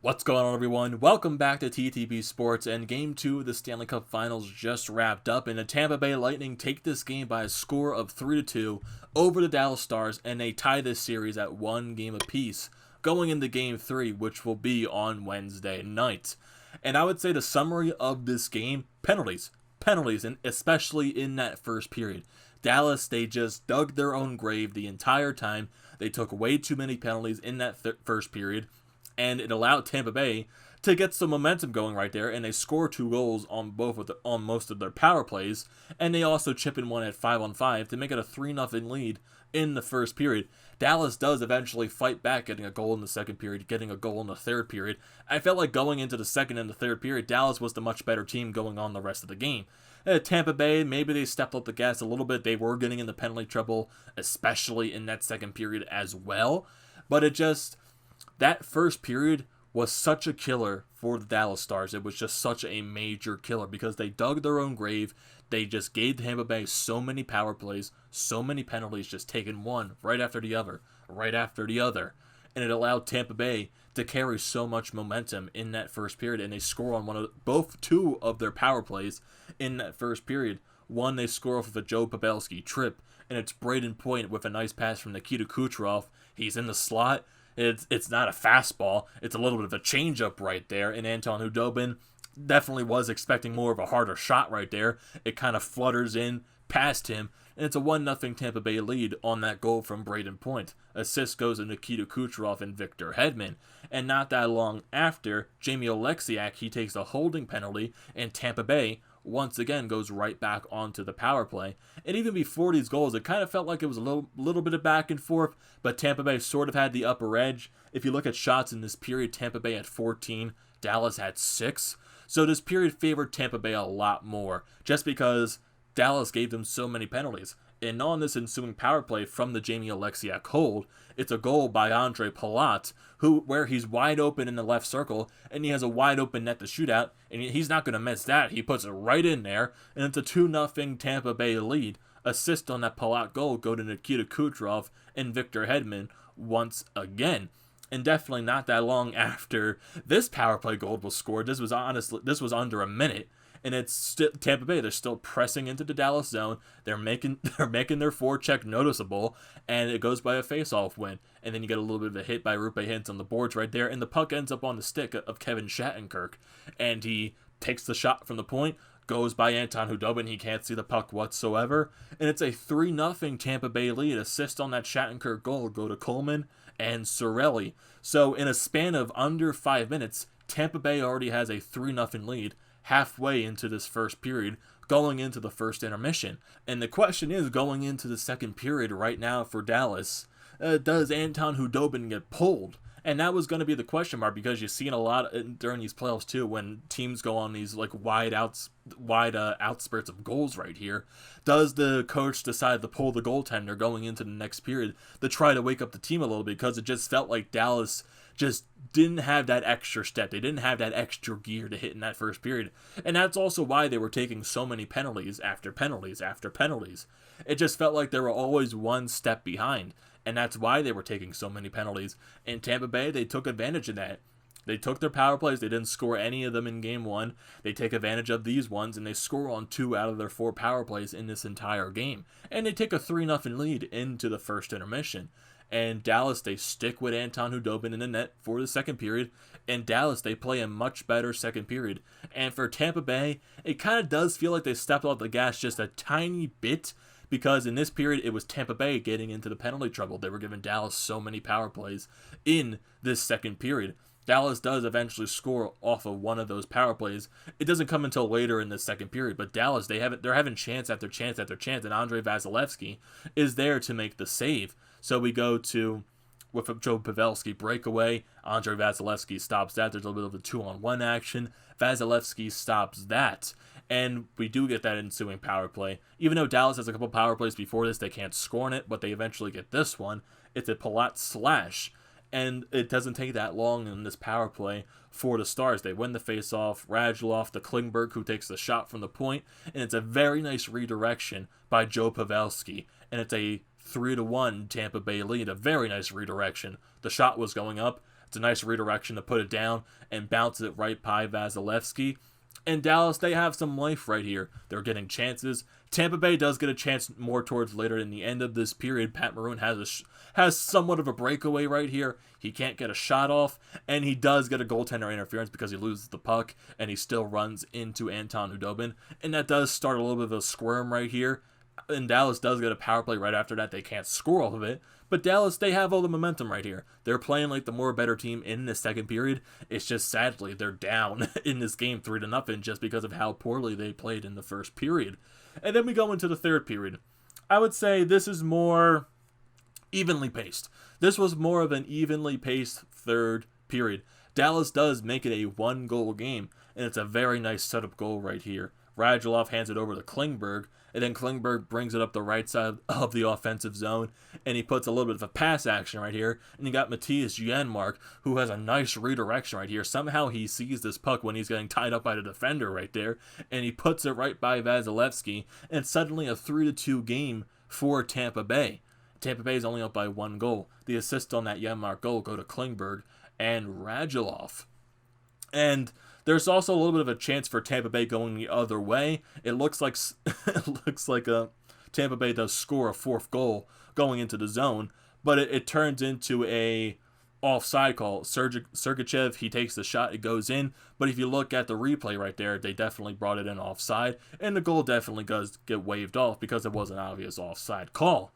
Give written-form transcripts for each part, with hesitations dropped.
What's going on, everyone? Welcome back to TTB Sports, and Game 2 of the Stanley Cup Finals just wrapped up, and the Tampa Bay Lightning take this game by a score of 3-2 over the Dallas Stars, and they tie this series at 1 game apiece, going into Game 3, which will be on Wednesday night. And I would say the summary of this game, penalties, and especially in that first period. Dallas, they just dug their own grave the entire time. They took way too many penalties in that first period, and it allowed Tampa Bay to get some momentum going right there, and they score 2 goals on most of their power plays, and they also chip in one at 5-on-5 to make it a 3-0 lead in the first period. Dallas does eventually fight back, getting a goal in the second period, getting a goal in the third period. I felt like going into the second and the third period, Dallas was the much better team going on the rest of the game. Tampa Bay, maybe they stepped up the gas a little bit. They were getting in the penalty trouble, especially in that second period as well, but that first period was such a killer for the Dallas Stars. It was just such a major killer because they dug their own grave. They just gave Tampa Bay so many power plays, so many penalties, just taking one right after the other. And it allowed Tampa Bay to carry so much momentum in that first period, and they score on two of their power plays in that first period. One, they score off of a Joe Pavelski trip, and it's Braden Point with a nice pass from Nikita Kucherov. He's in the slot. It's not a fastball. It's a little bit of a changeup right there. And Anton Khudobin definitely was expecting more of a harder shot right there. It kind of flutters in past him. And it's a 1-0 Tampa Bay lead on that goal from Braden Point. Assist goes to Nikita Kucherov and Victor Hedman. And not that long after, Jamie Oleksiak, he takes a holding penalty, and Tampa Bay once again goes right back onto the power play. And even before these goals, it kind of felt like it was a little bit of back and forth, but Tampa Bay sort of had the upper edge. If you look at shots in this period, Tampa Bay had 14, Dallas had 6. So this period favored Tampa Bay a lot more, just because Dallas gave them so many penalties. And on this ensuing power play from the Jamie Oleksiak hold, it's a goal by Andre Palat, where he's wide open in the left circle, and he has a wide open net to shoot at, and he's not going to miss that. He puts it right in there, and it's a 2-0 Tampa Bay lead. Assist on that Palat goal go to Nikita Kucherov and Victor Hedman once again. And definitely not that long after this power play goal was scored. This was under a minute. And it's still Tampa Bay. They're still pressing into the Dallas zone. They're making their forecheck noticeable, and it goes by a face-off win. And then you get a little bit of a hit by Rupe Hintz on the boards right there, and the puck ends up on the stick of Kevin Shattenkirk, and he takes the shot from the point, goes by Anton Khudobin. He can't see the puck whatsoever, and it's a 3-0 Tampa Bay lead. Assist on that Shattenkirk goal go to Coleman and Cirelli. So in a span of under 5 minutes, Tampa Bay already has a 3-0 lead halfway into this first period, going into the first intermission. And the question is, going into the second period right now for Dallas, does Anton Khudobin get pulled? And that was going to be the question mark, because you've seen a lot during these playoffs too, when teams go on these like wide outspurts of goals right here. Does the coach decide to pull the goaltender going into the next period to try to wake up the team a little bit? Because it just felt like Dallas just didn't have that extra step. They didn't have that extra gear to hit in that first period. And that's also why they were taking so many penalties after penalties after penalties. It just felt like they were always one step behind. And that's why they were taking so many penalties. And Tampa Bay, they took advantage of that. They took their power plays. They didn't score any of them in Game 1. They take advantage of these ones, and they score on 2 out of their 4 power plays in this entire game. And they take a 3-0 lead into the first intermission. And Dallas, they stick with Anton Khudobin in the net for the second period. And Dallas, they play a much better second period. And for Tampa Bay, it kind of does feel like they stepped off the gas just a tiny bit, because in this period, it was Tampa Bay getting into the penalty trouble. They were giving Dallas so many power plays in this second period. Dallas does eventually score off of one of those power plays. It doesn't come until later in the second period, but Dallas, they're having chance after chance after chance, and Andre Vasilevsky is there to make the save. So we go to, with a Joe Pavelski breakaway, Andre Vasilevsky stops that. There's a little bit of a 2-on-1 action. Vasilevsky stops that. And we do get that ensuing power play. Even though Dallas has a couple power plays before this, they can't score on it, but they eventually get this one. It's a Palat slash. And it doesn't take that long in this power play for the Stars. They win the faceoff. Radulov to Klingberg, who takes the shot from the point. And it's a very nice redirection by Joe Pavelski. And it's a 3-1 Tampa Bay lead. A very nice redirection. The shot was going up. It's a nice redirection to put it down and bounce it right by Vasilevsky. And Dallas, they have some life right here. They're getting chances. Tampa Bay does get a chance more towards later in the end of this period. Pat Maroon has somewhat of a breakaway right here. He can't get a shot off, and he does get a goaltender interference because he loses the puck, and he still runs into Anton Khudobin. And that does start a little bit of a squirm right here. And Dallas does get a power play right after that. They can't score off of it. But Dallas, they have all the momentum right here. They're playing like the more better team in the second period. It's just sadly they're down in this game 3-0 just because of how poorly they played in the first period. And then we go into the third period. I would say this is more evenly paced. This was more of an evenly paced third period. Dallas does make it a 1-goal game, and it's a very nice setup goal right here. Radulov hands it over to Klingberg, and then Klingberg brings it up the right side of the offensive zone, and he puts a little bit of a pass action right here, and you got Matthias Janmark, who has a nice redirection right here. Somehow he sees this puck when he's getting tied up by the defender right there, and he puts it right by Vasilevsky, and it's suddenly a 3-2 game for Tampa Bay. Tampa Bay is only up by 1 goal. The assist on that Janmark goal go to Klingberg and Radulov. And there's also a little bit of a chance for Tampa Bay going the other way. It looks like Tampa Bay does score a 4th goal going into the zone, but it turns into a offside call. Sergachev, he takes the shot, it goes in, but if you look at the replay right there, they definitely brought it in offside, and the goal definitely does get waved off because it was an obvious offside call.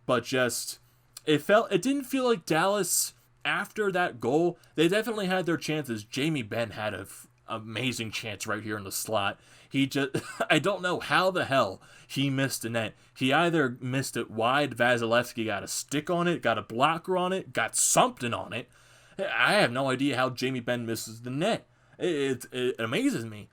But just, it didn't feel like Dallas, after that goal, they definitely had their chances. Jamie Benn had an amazing chance right here in the slot. He just, I don't know how the hell he missed the net. He either missed it wide, Vasilevsky got a stick on it, got a blocker on it, got something on it. I have no idea how Jamie Benn misses the net. It amazes me.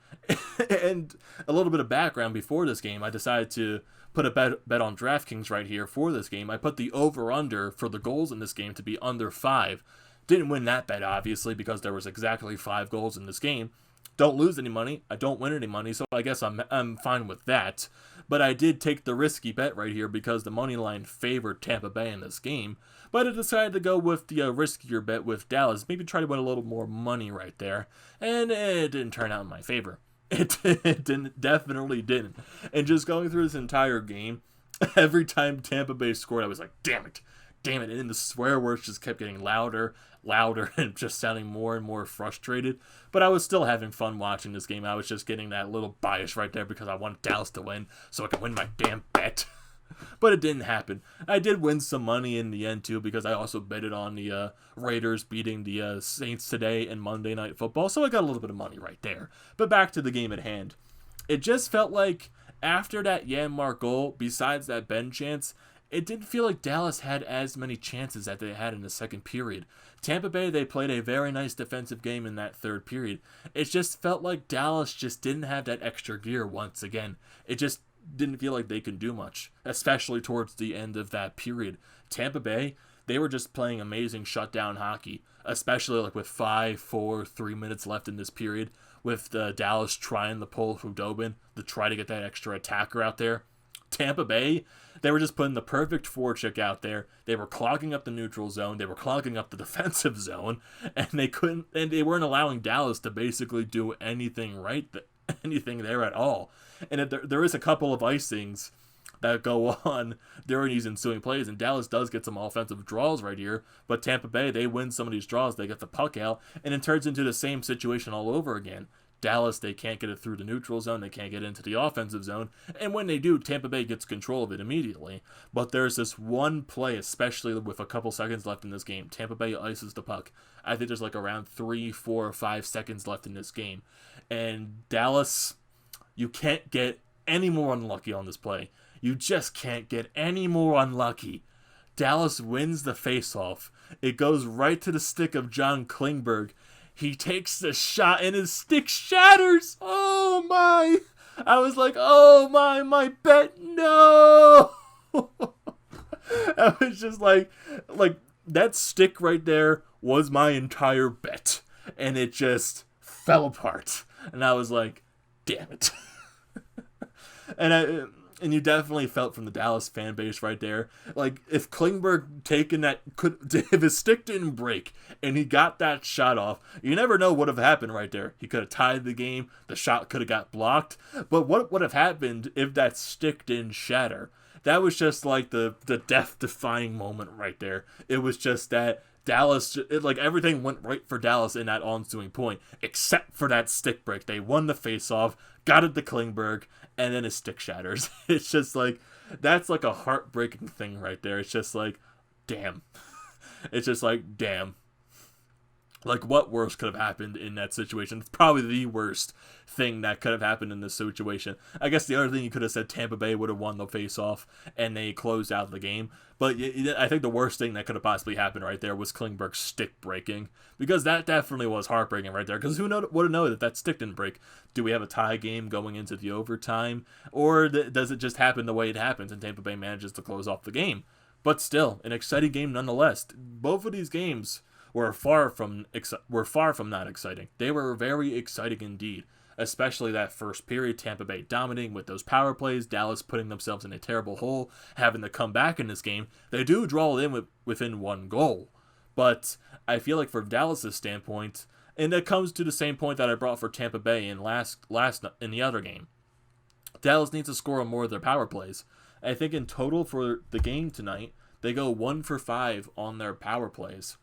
And a little bit of background before this game, I decided to put a bet on DraftKings right here for this game. I put the over-under for the goals in this game to be under 5. Didn't win that bet, obviously, because there was exactly 5 goals in this game. Don't lose any money. I don't win any money, so I guess I'm fine with that. But I did take the risky bet right here because the money line favored Tampa Bay in this game. But I decided to go with the riskier bet with Dallas. Maybe try to win a little more money right there. And it didn't turn out in my favor. It definitely didn't. And just going through this entire game, every time Tampa Bay scored, I was like, damn it. And the swear words just kept getting louder, and just sounding more and more frustrated. But I was still having fun watching this game. I was just getting that little bias right there because I wanted Dallas to win so I could win my damn bet. But it didn't happen. I did win some money in the end, too, because I also betted on the Raiders beating the Saints today in Monday Night Football, so I got a little bit of money right there. But back to the game at hand. It just felt like after that Janmark goal, besides that Ben chance, it didn't feel like Dallas had as many chances that they had in the second period. Tampa Bay, they played a very nice defensive game in that third period. It just felt like Dallas just didn't have that extra gear once again. It just didn't feel like they could do much, especially towards the end of that period. Tampa Bay, they were just playing amazing shutdown hockey, especially like with 5, 4, 3 minutes left in this period, with Dallas trying to pull Khudobin to try to get that extra attacker out there. Tampa Bay, they were just putting the perfect forecheck out there. They were clogging up the neutral zone. They were clogging up the defensive zone, and they weren't allowing Dallas to basically do anything anything there at all. And there is a couple of icings that go on during these ensuing plays, and Dallas does get some offensive draws right here, but Tampa Bay, they win some of these draws, they get the puck out, and it turns into the same situation all over again. Dallas, they can't get it through the neutral zone, they can't get into the offensive zone, and when they do, Tampa Bay gets control of it immediately. But there's this one play, especially with a couple seconds left in this game, Tampa Bay ices the puck. I think there's like around 3, 4, or 5 seconds left in this game, and Dallas, you can't get any more unlucky on this play. You just can't get any more unlucky. Dallas wins the faceoff. It goes right to the stick of John Klingberg. He takes the shot and his stick shatters. Oh my. I was like, oh my bet, no. I was just like that stick right there was my entire bet. And it just fell apart. And I was like, damn it. And And you definitely felt from the Dallas fan base right there. Like, if Klingberg if his stick didn't break and he got that shot off, you never know what would have happened right there. He could have tied the game. The shot could have got blocked. But what would have happened if that stick didn't shatter? That was just like the death-defying moment right there. It was just that Dallas, everything went right for Dallas in that ensuing point, except for that stick break. They won the face-off, got it to Klingberg, and then his stick shatters. It's just like, that's like a heartbreaking thing right there. It's just like, damn. It's just like, damn. Like, what worse could have happened in that situation? It's probably the worst thing that could have happened in this situation. I guess the other thing you could have said, Tampa Bay would have won the face-off and they closed out the game. But I think the worst thing that could have possibly happened right there was Klingberg's stick breaking. Because that definitely was heartbreaking right there. Because who would have known that stick didn't break? Do we have a tie game going into the overtime? Or does it just happen the way it happens and Tampa Bay manages to close off the game? But still, an exciting game nonetheless. Both of these games were far from not exciting. They were very exciting indeed, especially that first period, Tampa Bay dominating with those power plays, Dallas putting themselves in a terrible hole, having to come back in this game. They do draw it in within one goal, but I feel like from Dallas's standpoint, and that comes to the same point that I brought for Tampa Bay in in the other game, Dallas needs to score on more of their power plays. I think in total for the game tonight, they go 1 for 5 on their power plays.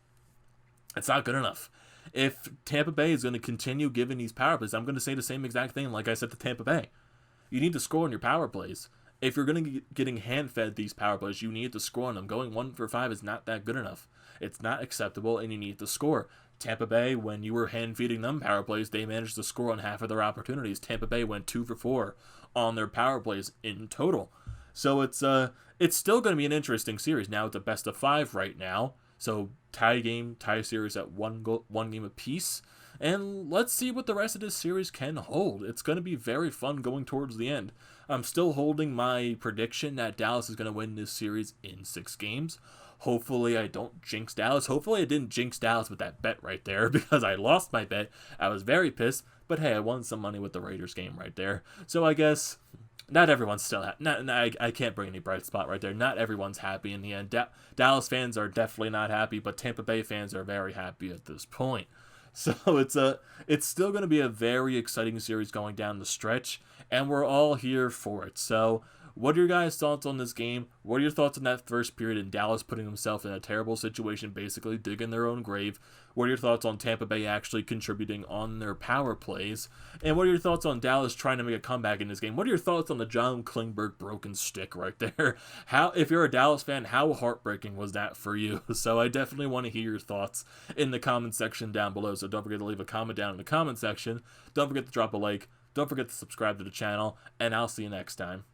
It's not good enough. If Tampa Bay is going to continue giving these power plays, I'm going to say the same exact thing like I said to Tampa Bay. You need to score on your power plays. If you're going to be getting hand-fed these power plays, you need to score on them. Going 1 for 5 is not that good enough. It's not acceptable, and you need to score. Tampa Bay, when you were hand-feeding them power plays, they managed to score on half of their opportunities. Tampa Bay went 2 for 4 on their power plays in total. So it's still going to be an interesting series. Now it's a best of 5 right now. So tie series at one game apiece, and let's see what the rest of this series can hold. It's going to be very fun going towards the end. I'm still holding my prediction that Dallas is going to win this series in 6 games. Hopefully I don't jinx Dallas. Hopefully I didn't jinx Dallas with that bet right there because I lost my bet. I was very pissed, but hey, I won some money with the Raiders game right there. So I guess not everyone's still happy. I can't bring any bright spot right there. Not everyone's happy in the end. Dallas fans are definitely not happy, but Tampa Bay fans are very happy at this point. So it's still going to be a very exciting series going down the stretch, and we're all here for it. So what are your guys' thoughts on this game? What are your thoughts on that first period and Dallas putting themselves in a terrible situation, basically digging their own grave? What are your thoughts on Tampa Bay actually contributing on their power plays? And what are your thoughts on Dallas trying to make a comeback in this game? What are your thoughts on the John Klingberg broken stick right there? If you're a Dallas fan, how heartbreaking was that for you? So I definitely want to hear your thoughts in the comment section down below. So don't forget to leave a comment down in the comment section. Don't forget to drop a like. Don't forget to subscribe to the channel. And I'll see you next time.